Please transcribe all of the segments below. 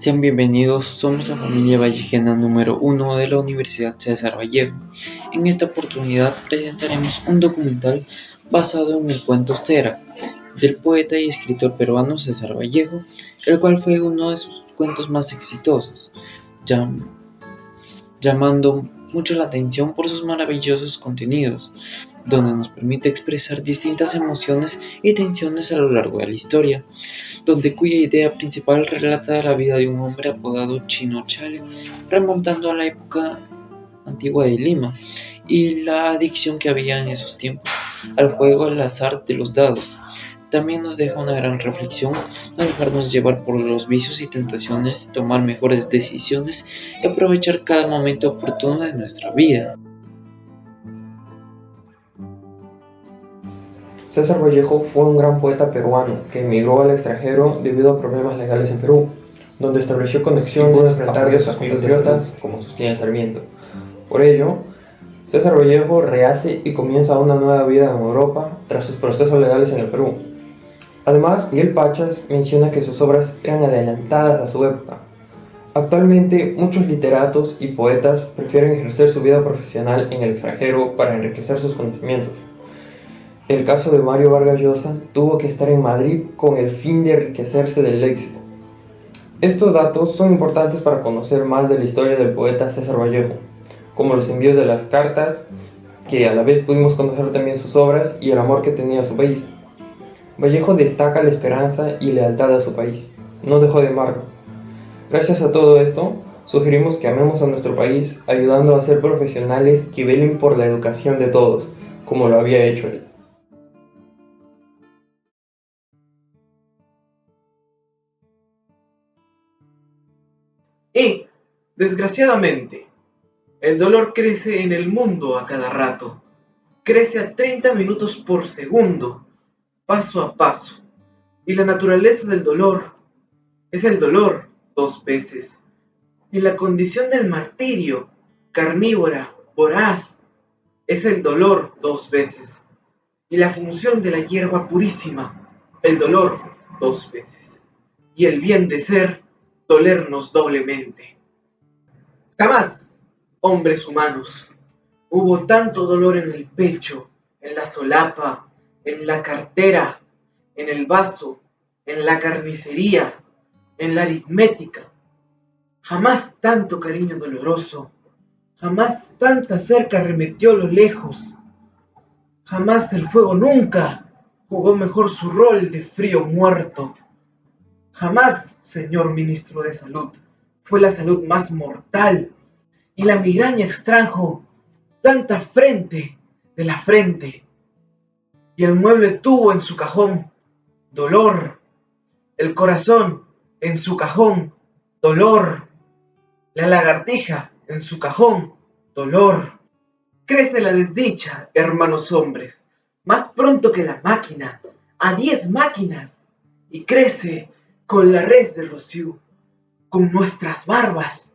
Sean bienvenidos, somos la familia vallejana número 1 de la Universidad César Vallejo. En esta oportunidad presentaremos un documental basado en el cuento Cera, del poeta y escritor peruano César Vallejo, el cual fue uno de sus cuentos más exitosos, llamando mucho la atención por sus maravillosos contenidos, donde nos permite expresar distintas emociones y tensiones a lo largo de la historia, cuya idea principal relata la vida de un hombre apodado Chino Chale, remontando a la época antigua de Lima y la adicción que había en esos tiempos al juego al azar de los dados. También nos deja una gran reflexión: no dejarnos llevar por los vicios y tentaciones, tomar mejores decisiones y aprovechar cada momento oportuno de nuestra vida. César Vallejo fue un gran poeta peruano que emigró al extranjero debido a problemas legales en Perú, donde estableció conexiones y pudo enfrentar a sus compatriotas como sostiene Sarmiento. Por ello, César Vallejo rehace y comienza una nueva vida en Europa tras sus procesos legales en el Perú. Además, Miguel Pachas menciona que sus obras eran adelantadas a su época. Actualmente, muchos literatos y poetas prefieren ejercer su vida profesional en el extranjero para enriquecer sus conocimientos. El caso de Mario Vargas Llosa tuvo que estar en Madrid con el fin de enriquecerse del léxico. Estos datos son importantes para conocer más de la historia del poeta César Vallejo, como los envíos de las cartas, que a la vez pudimos conocer también sus obras y el amor que tenía a su país. Vallejo destaca la esperanza y lealtad a su país, no dejó de amarlo. Gracias a todo esto, sugerimos que amemos a nuestro país, ayudando a ser profesionales que velen por la educación de todos, como lo había hecho él. Y, desgraciadamente, el dolor crece en el mundo a cada rato. Crece a 30 minutos por segundo, paso a paso. Y la naturaleza del dolor es el dolor 2 veces. Y la condición del martirio, carnívora, voraz, es el dolor 2 veces. Y la función de la hierba purísima, el dolor 2 veces. Y el bien de ser, dolernos doblemente. Jamás, hombres humanos, hubo tanto dolor en el pecho, en la solapa, en la cartera, en el vaso, en la carnicería, en la aritmética. Jamás tanto cariño doloroso, jamás tanta cerca arremetió lo lejos. Jamás el fuego nunca jugó mejor su rol de frío muerto. Jamás, señor ministro de Salud, fue la salud más mortal, y la migraña extrajo tanta frente de la frente, y el mueble tuvo en su cajón dolor, el corazón en su cajón dolor, la lagartija en su cajón dolor. Crece la desdicha, hermanos hombres, más pronto que la máquina, a 10 máquinas, y crece con la res de rocío, con nuestras barbas.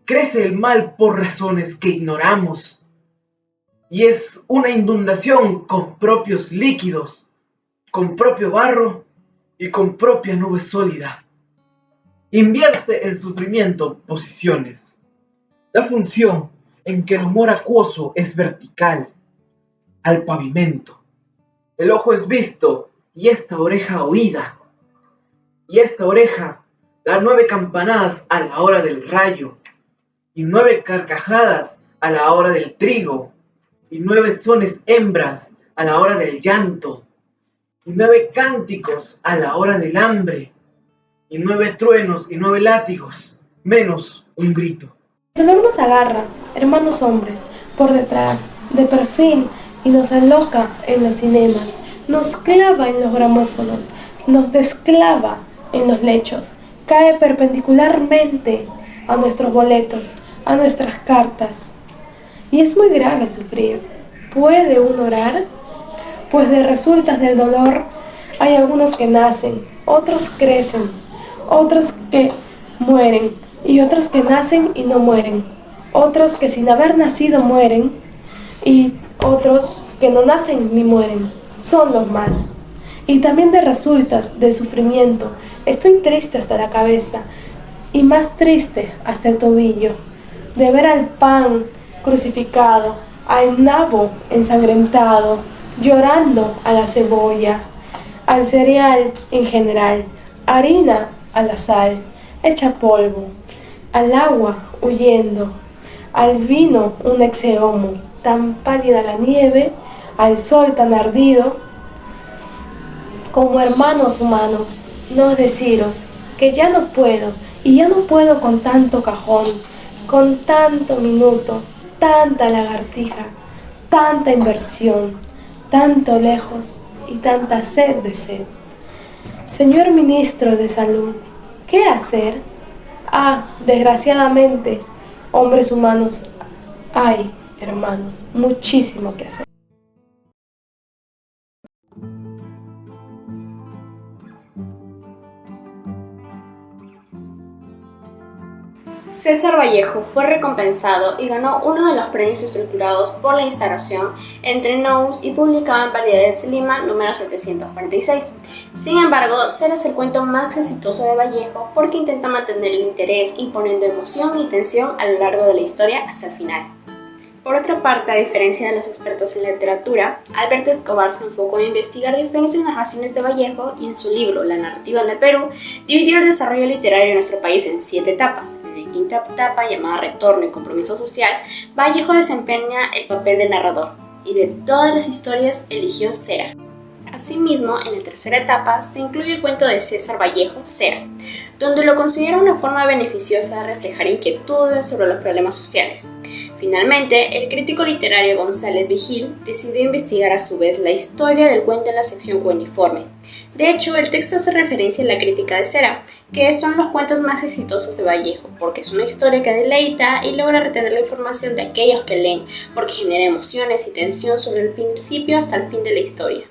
Crece el mal por razones que ignoramos, y es una inundación con propios líquidos, con propio barro y con propia nube sólida. Invierte el sufrimiento posiciones. Da función en que el humor acuoso es vertical, al pavimento. El ojo es visto y esta oreja oída. Y esta oreja da 9 campanadas a la hora del rayo, y 9 carcajadas a la hora del trigo, y 9 sones hembras a la hora del llanto, y 9 cánticos a la hora del hambre, y 9 truenos y 9 látigos, menos un grito. El dolor nos agarra, hermanos hombres, por detrás, de perfil, y nos aloca en los cinemas, nos clava en los gramófonos, nos desclava en los lechos, cae perpendicularmente a nuestros boletos, a nuestras cartas. Y es muy grave sufrir. ¿Puede uno orar? Pues de resultas del dolor hay algunos que nacen, otros crecen, otros que mueren y otros que nacen y no mueren, otros que sin haber nacido mueren y otros que no nacen ni mueren. Son los más. Y también de resultas del sufrimiento. Estoy triste hasta la cabeza. y más triste hasta el tobillo, de ver al pan crucificado, al nabo ensangrentado, llorando a la cebolla, al cereal en general, harina a la sal, hecha polvo, al agua huyendo, al vino un exeomo, tan pálida la nieve, al sol tan ardido, como hermanos humanos, no deciros que ya no puedo, y ya no puedo con tanto cajón, con tanto minuto, tanta lagartija, tanta inversión, tanto lejos y tanta sed de sed. Señor Ministro de Salud, ¿qué hacer? Ah, desgraciadamente, hombres humanos, hay, hermanos, muchísimo que hacer. César Vallejo fue recompensado y ganó uno de los premios estructurados por la instalación entre nous y publicado en Variedades Lima número 746. Sin embargo, Cera es el cuento más exitoso de Vallejo porque intenta mantener el interés imponiendo emoción y tensión a lo largo de la historia hasta el final. Por otra parte, a diferencia de los expertos en literatura, Alberto Escobar se enfocó en investigar diferentes narraciones de Vallejo y en su libro La narrativa en el Perú dividió el desarrollo literario de nuestro país en 7 etapas. En la quinta etapa, llamada Retorno y Compromiso Social, Vallejo desempeña el papel de narrador y de todas las historias eligió Cera. Asimismo, en la tercera etapa se incluye el cuento de César Vallejo, Cera, donde lo considera una forma beneficiosa de reflejar inquietudes sobre los problemas sociales. Finalmente, el crítico literario González Vigil decidió investigar a su vez la historia del cuento en la sección cuneiforme. De hecho, el texto hace referencia a la crítica de Cera, que son los cuentos más exitosos de Vallejo, porque es una historia que deleita y logra retener la información de aquellos que leen, porque genera emociones y tensión sobre el principio hasta el fin de la historia.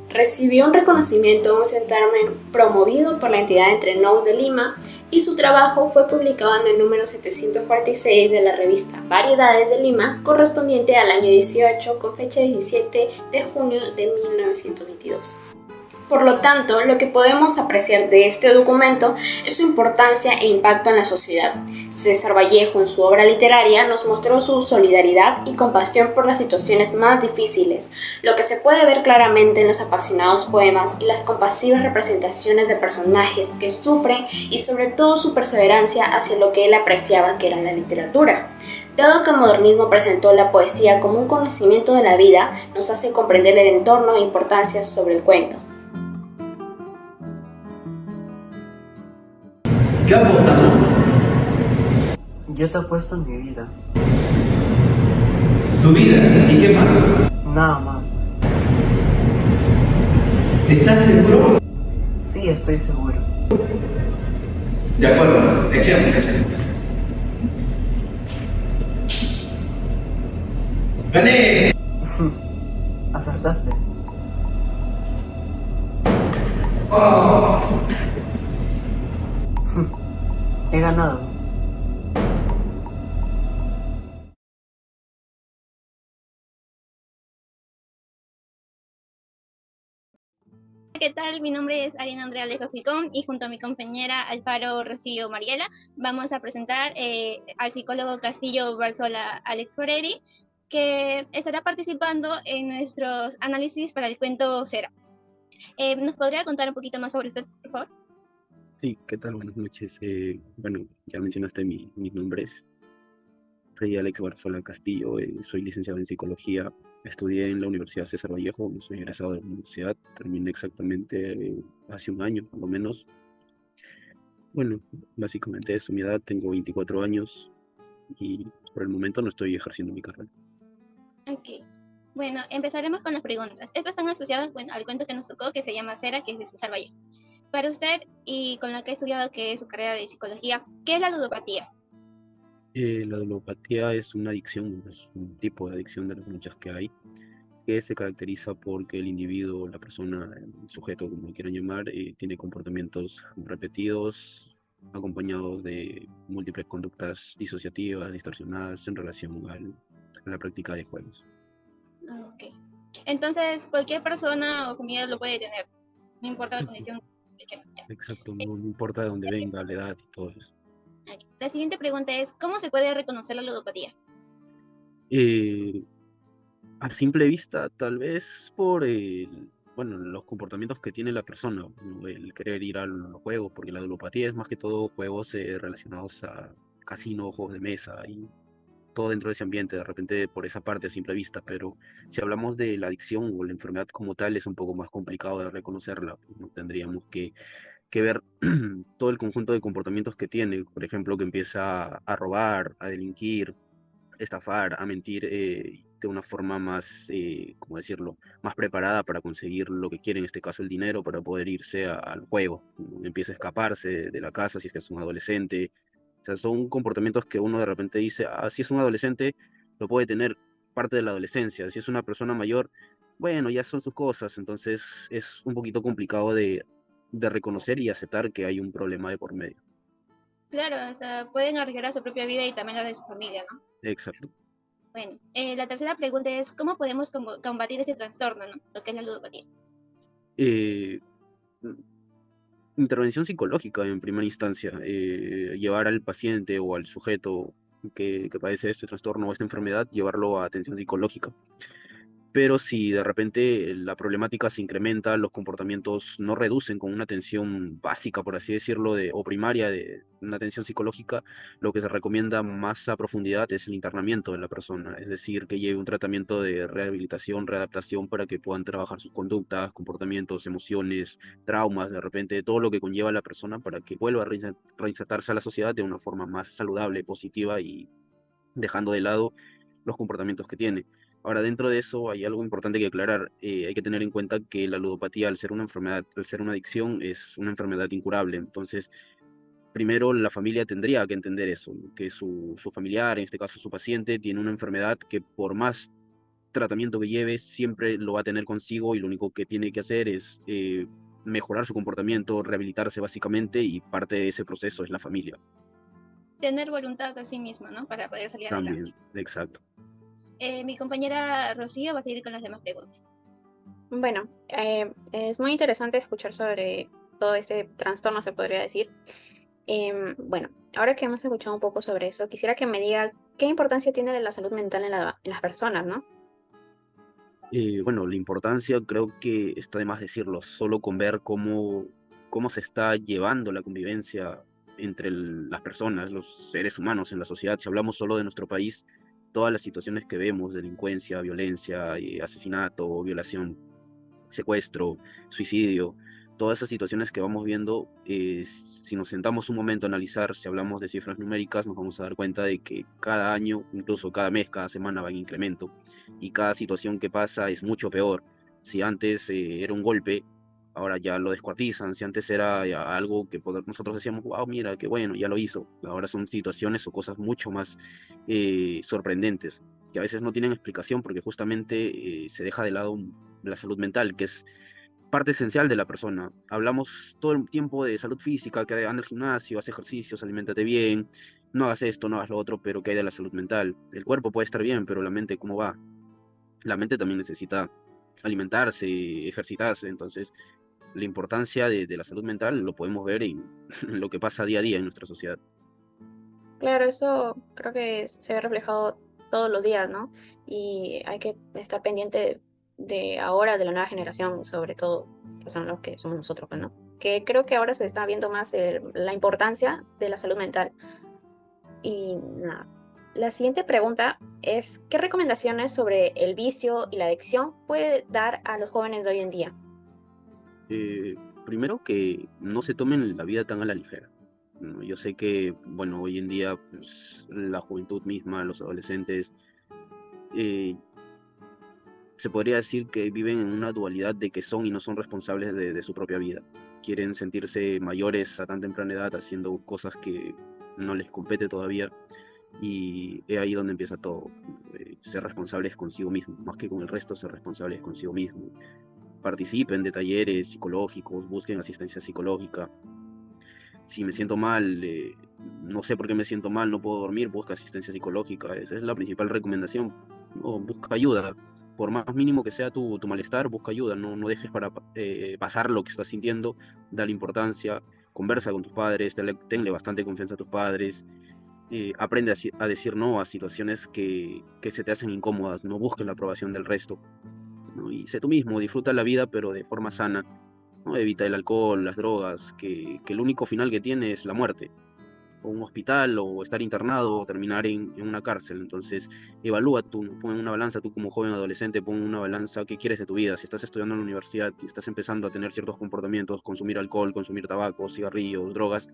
Recibió un reconocimiento en un certamen promovido por la entidad Entre Nous de Lima y su trabajo fue publicado en el número 746 de la revista Variedades de Lima, correspondiente al año 18 con fecha 17 de junio de 1922. Por lo tanto, lo que podemos apreciar de este documento es su importancia e impacto en la sociedad. César Vallejo, en su obra literaria, nos mostró su solidaridad y compasión por las situaciones más difíciles, lo que se puede ver claramente en los apasionados poemas y las compasivas representaciones de personajes que sufren y sobre todo su perseverancia hacia lo que él apreciaba que era la literatura. Dado que el modernismo presentó la poesía como un conocimiento de la vida, nos hace comprender el entorno e importancia sobre el cuento. ¿Qué apostamos? Yo te apuesto en mi vida. ¿Tu vida? ¿Y qué más? Nada más. ¿Estás seguro? Sí, estoy seguro. De acuerdo, echemos. ¡Gané! Acertaste. ¡Oh! He ganado. ¿Qué tal? Mi nombre es Ariana Andrea Alejo Ficón y junto a mi compañera Alfaro Rocío Mariela vamos a presentar al psicólogo Castillo Barzola Alex Foredi, que estará participando en nuestros análisis para el cuento Cera. ¿Nos podría contar un poquito más sobre usted, por favor? Sí, ¿qué tal? Buenas noches. Bueno, ya mencionaste mis nombres. Soy Alex Barzola Castillo, soy licenciado en Psicología. Estudié en la Universidad César Vallejo, soy egresado de la universidad. Terminé exactamente hace un año, por lo menos. Bueno, básicamente eso, mi edad, tengo 24 años y por el momento no estoy ejerciendo mi carrera. Ok. Bueno, empezaremos con las preguntas. Estas están asociadas al cuento que nos tocó, que se llama Cera, que es de César Vallejo. Para usted, y con lo que ha estudiado, que es su carrera de psicología, ¿qué es la ludopatía? La ludopatía es una adicción, es un tipo de adicción de las muchas que hay, que se caracteriza porque el individuo, la persona, el sujeto, como lo quieran llamar, tiene comportamientos repetidos, acompañados de múltiples conductas disociativas, distorsionadas en relación a la práctica de juegos. Ok. Entonces, cualquier persona o comunidad lo puede tener, no importa la condición. Exacto, no importa de dónde venga, la edad y todo eso. La siguiente pregunta es, ¿cómo se puede reconocer la ludopatía? Eh, a simple vista, tal vez por bueno, los comportamientos que tiene la persona, ¿no? El querer ir a los juegos, porque la ludopatía es más que todo juegos relacionados a casinos, juegos de mesa y todo dentro de ese ambiente, de repente por esa parte a simple vista, pero si hablamos de la adicción o la enfermedad como tal, es un poco más complicado de reconocerla, ¿no? Tendríamos que ver todo el conjunto de comportamientos que tiene, por ejemplo, que empieza a robar, a delinquir, estafar, a mentir de una forma más, ¿cómo decirlo?, más preparada para conseguir lo que quiere, en este caso el dinero, para poder irse al juego. Empieza a escaparse de la casa si es que es un adolescente. O sea, son comportamientos que uno de repente dice, ah, si es un adolescente, lo puede tener parte de la adolescencia. Si es una persona mayor, bueno, ya son sus cosas. Entonces es un poquito complicado de reconocer y aceptar que hay un problema de por medio. Claro, o sea, pueden arriesgar a su propia vida y también la de su familia, ¿no? Exacto. Bueno, la tercera pregunta es, ¿cómo podemos combatir este trastorno, ¿no? Lo que es la ludopatía. Eh, Intervención psicológica en primera instancia, llevar al paciente o al sujeto que padece este trastorno o esta enfermedad, llevarlo a atención psicológica. Pero si de repente la problemática se incrementa, los comportamientos no reducen con una atención básica, por así decirlo, o primaria de una atención psicológica, lo que se recomienda más a profundidad es el internamiento de la persona, es decir, que lleve un tratamiento de rehabilitación, readaptación para que puedan trabajar sus conductas, comportamientos, emociones, traumas, de repente todo lo que conlleva a la persona para que vuelva a reinsertarse a la sociedad de una forma más saludable, positiva y dejando de lado los comportamientos que tiene. Ahora, dentro de eso hay algo importante que aclarar. Hay que tener en cuenta que la ludopatía, al ser una enfermedad, al ser una adicción, es una enfermedad incurable. Entonces, primero la familia tendría que entender eso, ¿no? Que su familiar, en este caso su paciente, tiene una enfermedad que por más tratamiento que lleve, siempre lo va a tener consigo y lo único que tiene que hacer es mejorar su comportamiento, rehabilitarse básicamente y parte de ese proceso es la familia. Tener voluntad a sí mismo, ¿no? Para poder salir adelante. También, exacto. Mi compañera Rocío va a seguir con las demás preguntas. Bueno, es muy interesante escuchar sobre todo este trastorno, se podría decir. Bueno, ahora que hemos escuchado un poco sobre eso, quisiera que me diga qué importancia tiene la salud mental en las personas, ¿no? Bueno, la importancia creo que está de más decirlo, solo con ver cómo se está llevando la convivencia entre las personas, los seres humanos en la sociedad. Si hablamos solo de nuestro país, todas las situaciones que vemos, delincuencia, violencia, asesinato, violación, secuestro, suicidio, todas esas situaciones que vamos viendo, si nos sentamos un momento a analizar, si hablamos de cifras numéricas, nos vamos a dar cuenta de que cada año, incluso cada mes, cada semana va en incremento y cada situación que pasa es mucho peor. Si antes era un golpe, ahora ya lo descuartizan. Si antes era ya algo que nosotros decíamos, wow, mira, qué bueno, ya lo hizo. Ahora son situaciones o cosas mucho más sorprendentes, que a veces no tienen explicación porque justamente se deja de lado la salud mental, que es parte esencial de la persona. Hablamos todo el tiempo de salud física, que anda al gimnasio, hace ejercicios, aliméntate bien, no hagas esto, no hagas lo otro, pero ¿qué hay de la salud mental? El cuerpo puede estar bien, pero la mente, ¿cómo va? La mente también necesita alimentarse, ejercitarse, entonces la importancia de la salud mental lo podemos ver en lo que pasa día a día en nuestra sociedad. Claro, eso creo que se ve reflejado todos los días, ¿no? Y hay que estar pendiente de ahora, de la nueva generación, sobre todo, que son los que somos nosotros, pues, ¿no? Que creo que ahora se está viendo más la importancia de la salud mental. Y nada. La siguiente pregunta es, ¿qué recomendaciones sobre el vicio y la adicción puede dar a los jóvenes de hoy en día? Primero que no se tomen la vida tan a la ligera, ¿no? Yo sé que, bueno, hoy en día pues, la juventud misma, los adolescentes, eh, se podría decir que viven en una dualidad de que son y no son responsables de su propia vida. Quieren sentirse mayores a tan temprana edad haciendo cosas que no les compete todavía y es ahí donde empieza todo. Ser responsables consigo mismo, más que con el resto, ser responsables consigo mismo. Participen de talleres psicológicos, busquen asistencia psicológica. Si me siento mal, no sé por qué me siento mal, no puedo dormir, busca asistencia psicológica. Esa es la principal recomendación. No, busca ayuda. Por más mínimo que sea tu malestar, busca ayuda. No dejes para pasar lo que estás sintiendo. Dale importancia. Conversa con tus padres. Tenle bastante confianza a tus padres. aprende a decir no a situaciones que se te hacen incómodas, no busques la aprobación del resto, ¿no? Y sé tú mismo, disfruta la vida, pero de forma sana, ¿no? Evita el alcohol, las drogas, que el único final que tiene es la muerte, o un hospital, o estar internado, o terminar en una cárcel. Entonces, evalúa tú, pon en una balanza, tú como joven adolescente, pon en una balanza qué quieres de tu vida. Si estás estudiando en la universidad y estás empezando a tener ciertos comportamientos, consumir alcohol, consumir tabaco, cigarrillos, drogas,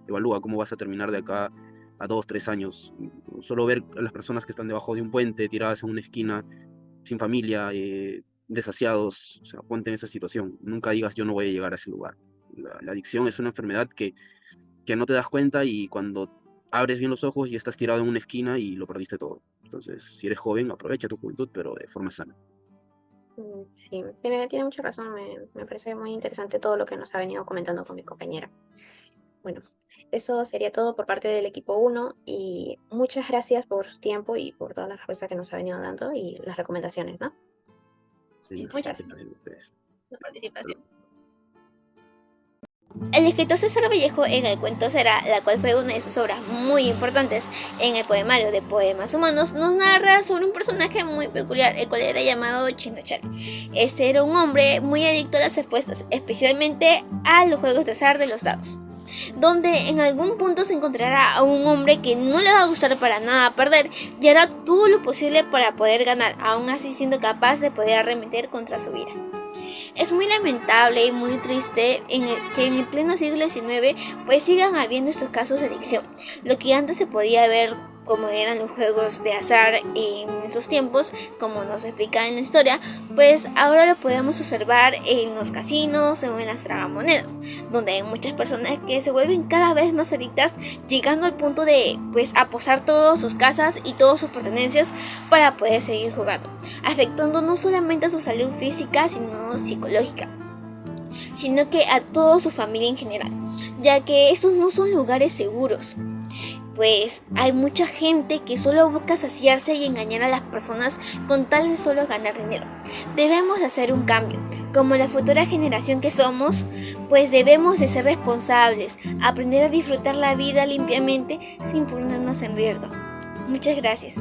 evalúa cómo vas a terminar de acá a 2, 3 años. Solo ver a las personas que están debajo de un puente, tiradas en una esquina, sin familia, desasiados, o sea, ponte en esa situación. Nunca digas yo no voy a llegar a ese lugar. La adicción es una enfermedad que no te das cuenta, y cuando abres bien los ojos ya estás tirado en una esquina y lo perdiste todo. Entonces, si eres joven, aprovecha tu juventud, pero de forma sana. Sí, tiene mucha razón. Me parece muy interesante todo lo que nos ha venido comentando con mi compañera. Bueno, eso sería todo por parte del equipo 1 y muchas gracias por su tiempo y por todas las respuestas que nos ha venido dando y las recomendaciones, ¿no? Sí, Muchas gracias a ustedes. Su participación. El escritor César Vallejo en el cuento Será, la cual fue una de sus obras muy importantes en el poemario de Poemas Humanos, nos narra sobre un personaje muy peculiar, el cual era llamado Chinochal. Este era un hombre muy adicto a las apuestas, especialmente a los juegos de azar de los dados, donde en algún punto se encontrará a un hombre que no le va a gustar para nada perder y hará todo lo posible para poder ganar, aún así siendo capaz de poder arremeter contra su vida. Es muy lamentable y muy triste que en el pleno siglo XIX pues sigan habiendo estos casos de adicción. Lo que antes se podía ver como eran los juegos de azar en esos tiempos, como nos explica en la historia, pues ahora lo podemos observar en los casinos o en las tragamonedas, donde hay muchas personas que se vuelven cada vez más adictas, llegando al punto de pues aposar todas sus casas y todas sus pertenencias para poder seguir jugando, afectando no solamente a su salud física sino psicológica, sino que a toda su familia en general, ya que estos no son lugares seguros. Pues hay mucha gente que solo busca saciarse y engañar a las personas con tal de solo ganar dinero. Debemos de hacer un cambio. Como la futura generación que somos, pues debemos de ser responsables, aprender a disfrutar la vida limpiamente sin ponernos en riesgo. Muchas gracias.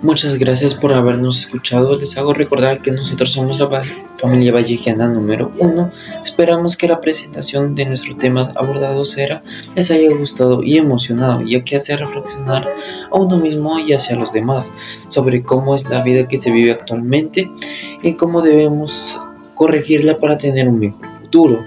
Muchas gracias por habernos escuchado. Les hago recordar que nosotros somos la familia vallejiana número 1. Esperamos que la presentación de nuestro tema abordado será les haya gustado y emocionado, ya que hace reflexionar a uno mismo y hacia los demás sobre cómo es la vida que se vive actualmente y cómo debemos corregirla para tener un mejor futuro.